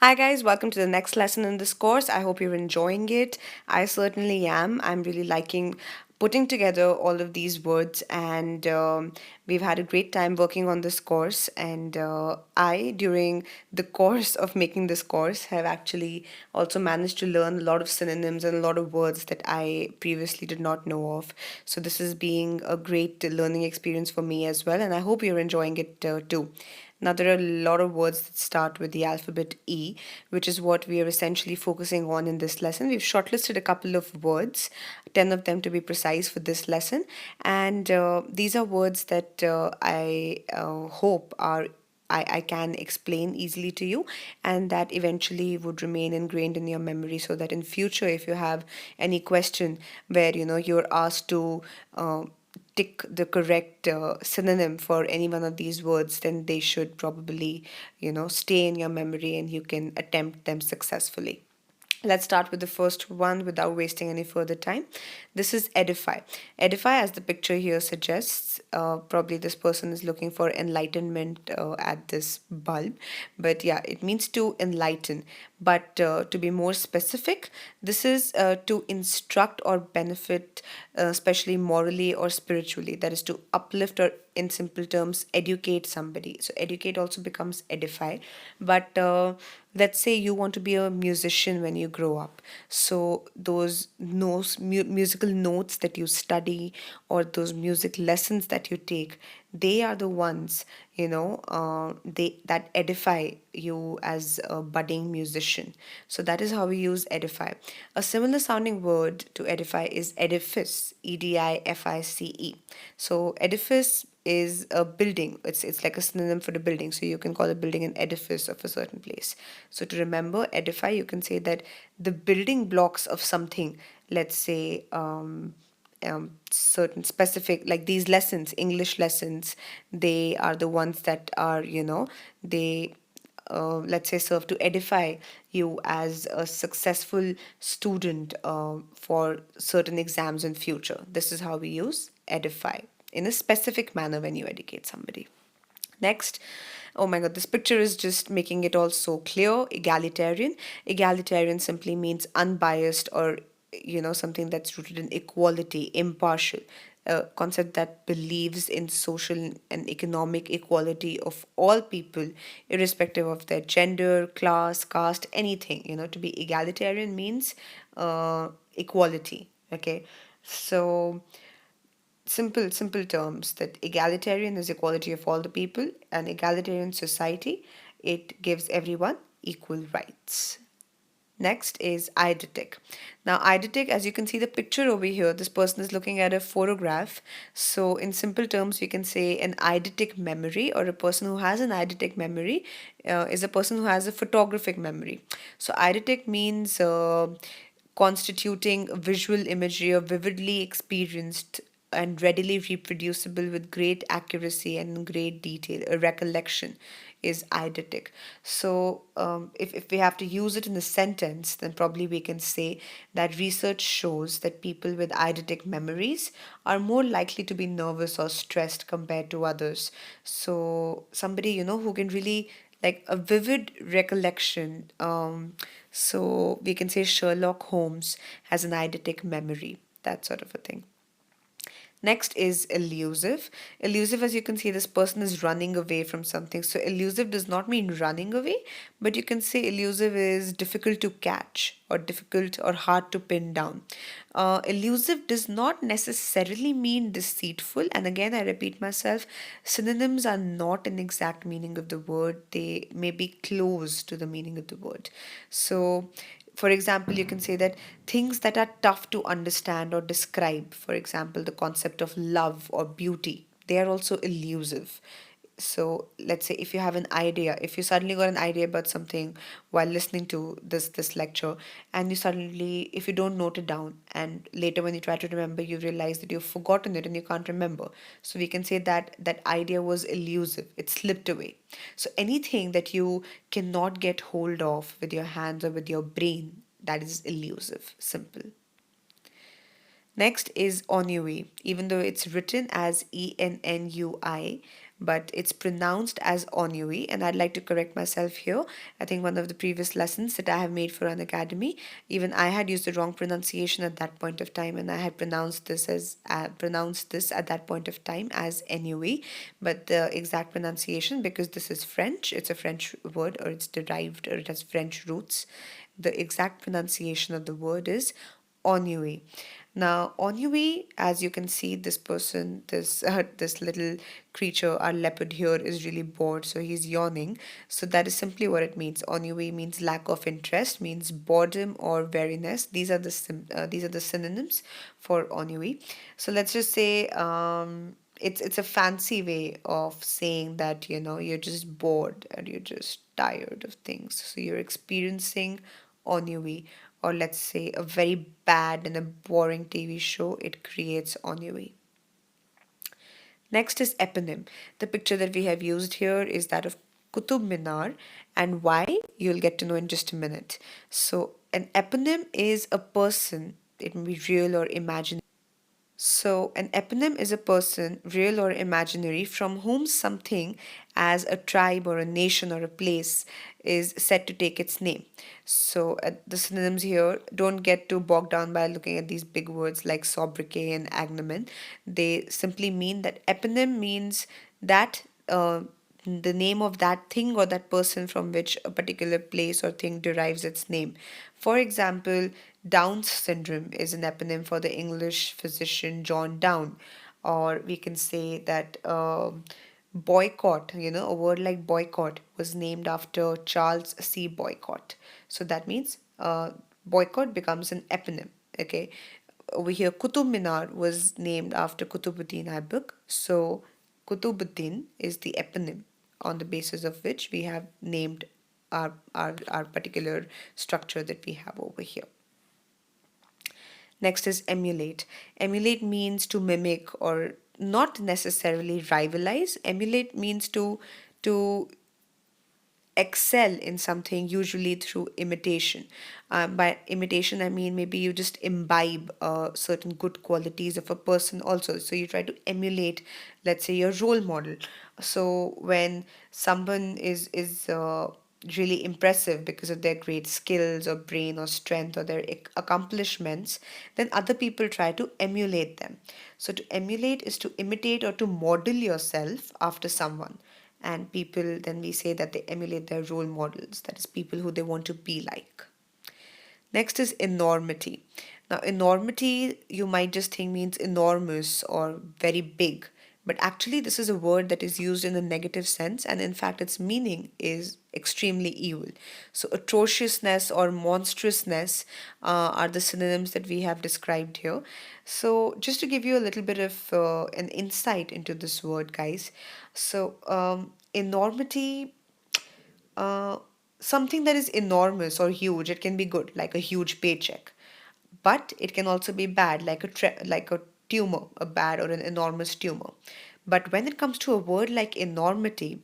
Hi, guys, welcome to the next lesson in this course. I hope you're enjoying it. I certainly am. I'm really liking putting together all of these words, and we've had a great time working on this course. And during the course of making this course, have actually also managed to learn a lot of synonyms and a lot of words that I previously did not know of. So, this is being a great learning experience for me as well, and I hope you're enjoying it too. Now, there are a lot of words that start with the alphabet E, which is what we are essentially focusing on in this lesson. We've shortlisted a couple of words, 10 of them to be precise for this lesson. And these are words that I hope are I can explain easily to you, and that eventually would remain ingrained in your memory, so that in future if you have any question where you're asked to tick the correct synonym for any one of these words, then they should probably stay in your memory and you can attempt them successfully. Let's start with the first one without wasting any further time. This is edify. Edify, as the picture here suggests, probably this person is looking for enlightenment at this bulb. But yeah, it means to enlighten. But to be more specific, this is to instruct or benefit, especially morally or spiritually. That is to uplift or, in simple terms, educate somebody. So educate also becomes edify. But let's say you want to be a musician when you grow up. So those musical notes that you study, or those music lessons that you take, they are the ones, they that edify you as a budding musician. So that is how we use edify. A similar sounding word to edify is edifice, edifice. So edifice is a building. It's like a synonym for the building. So you can call a building an edifice of a certain place. So to remember edify, you can say that the building blocks of something, let's say certain specific, like these lessons, English lessons, they are the ones that are, they let's say serve to edify you as a successful student for certain exams in future. This is how we use edify in a specific manner when you educate somebody. Next, oh my god, this picture is just making it all so clear. Egalitarian. Egalitarian simply means unbiased, or something that's rooted in equality, impartial. A concept that believes in social and economic equality of all people, irrespective of their gender, class, caste, anything. To be egalitarian means equality. Okay, so simple terms, that egalitarian is equality of all the people, and egalitarian society, it gives everyone equal rights. Next is eidetic. Now, eidetic, as you can see the picture over here, this person is looking at a photograph. So, in simple terms, we can say an eidetic memory, or a person who has an eidetic memory is a person who has a photographic memory. So, eidetic means constituting visual imagery or vividly experienced and readily reproducible with great accuracy and great detail. A recollection is eidetic. So, if we have to use it in a sentence, then probably we can say that research shows that people with eidetic memories are more likely to be nervous or stressed compared to others. So, somebody, who can really, like, a vivid recollection. So we can say Sherlock Holmes has an eidetic memory, that sort of a thing. Next is elusive. Elusive, as you can see, this person is running away from something. So elusive does not mean running away, but you can say elusive is difficult to catch, or difficult or hard to pin down. Elusive does not necessarily mean deceitful. And again, I repeat myself, synonyms are not an exact meaning of the word. They may be close to the meaning of the word. So for example, you can say that things that are tough to understand or describe, for example, the concept of love or beauty, they are also elusive. So let's say if you have an idea, if you suddenly got an idea about something while listening to this lecture, and you suddenly, if you don't note it down, and later when you try to remember, you realize that you've forgotten it and you can't remember. So we can say that that idea was elusive, it slipped away. So anything that you cannot get hold of with your hands or with your brain, that is elusive. Simple. Next is ennui. Even though it's written as Ennui, but it's pronounced as ennui. And I'd like to correct myself here. I think one of the previous lessons that I have made for an academy, even I had used the wrong pronunciation at that point of time, and I had pronounced this at that point of time as ennui. But the exact pronunciation, because this is French, it's a French word, or it's derived, or it has French roots. The exact pronunciation of the word is ennui. Now, ennui, as you can see, this person, this little creature, our leopard here, is really bored, so he's yawning. So that is simply what it means. Ennui means lack of interest, means boredom or weariness. These are the synonyms for ennui. So let's just say it's a fancy way of saying that you're just bored and you're just tired of things. So you're experiencing ennui, or let's say a very bad and a boring TV show, it creates ennui. Next is eponym. The picture that we have used here is that of Qutub Minar, and why you'll get to know in just a minute. So, an eponym is a person, it may be real or imaginary. So, an eponym is a person, real or imaginary, from whom something, as a tribe or a nation or a place, is said to take its name. So, the synonyms here don't get too bogged down by looking at these big words like sobriquet and agnomen. They simply mean that eponym means that. The name of that thing or that person from which a particular place or thing derives its name. For example, Down's syndrome is an eponym for the English physician John Down. Or we can say that boycott, a word like boycott was named after Charles C. Boycott. So that means boycott becomes an eponym. Okay. Over here, Qutub Minar was named after Qutubuddin Aibak. So Qutubuddin is the eponym on the basis of which we have named our particular structure that we have over here. Next is emulate. Emulate means to mimic or not necessarily rivalize. Emulate means to excel in something, usually through imitation. By imitation, I mean maybe you just imbibe certain good qualities of a person also. So you try to emulate, let's say, your role model. So when someone is really impressive because of their great skills or brain or strength or their accomplishments, then other people try to emulate them. So to emulate is to imitate or to model yourself after someone. And people, then we say that they emulate their role models, that is, people who they want to be like. Next is enormity. Now, enormity, you might just think means enormous or very big, but actually, this is a word that is used in a negative sense, and in fact, its meaning is extremely evil. So, atrociousness or monstrousness are the synonyms that we have described here. So, just to give you a little bit of an insight into this word, guys. So, enormity, uh, something that is enormous or huge, it can be good, like a huge paycheck, but it can also be bad, like like a tumor, a bad or an enormous tumor. But when it comes to a word like enormity,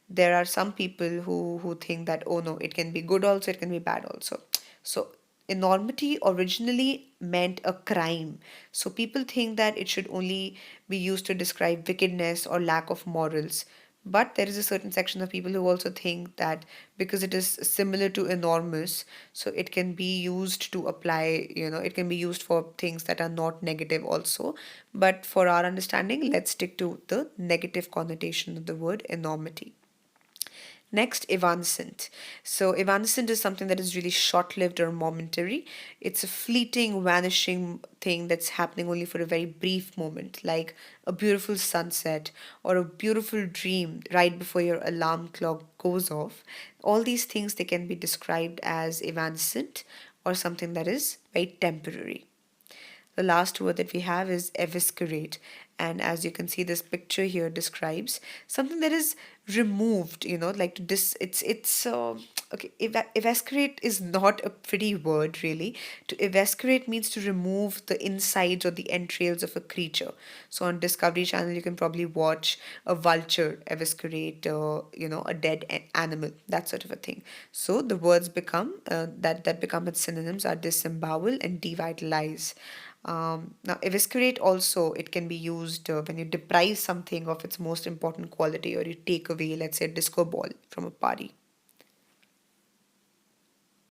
there are some people who think that, oh no, it can be good also, it can be bad also. So enormity originally meant a crime. So people think that it should only be used to describe wickedness or lack of morals. But there is a certain section of people who also think that because it is similar to enormous, so it can be used to apply, it can be used for things that are not negative also. But for our understanding, let's stick to the negative connotation of the word enormity. Next, evanescent. So, evanescent is something that is really short lived or momentary. It's a fleeting, vanishing thing that's happening only for a very brief moment, like a beautiful sunset or a beautiful dream right before your alarm clock goes off. All these things, they can be described as evanescent or something that is very temporary. The last word that we have is eviscerate. And as you can see, this picture here describes something that is removed, like to okay, eviscerate is not a pretty word really. To eviscerate means to remove the insides or the entrails of a creature. So on Discovery Channel, you can probably watch a vulture eviscerate, a dead animal, that sort of a thing. So the words become that become its synonyms are disembowel and devitalize. Now, eviscerate also, it can be used when you deprive something of its most important quality, or you take away, let's say, a disco ball from a party.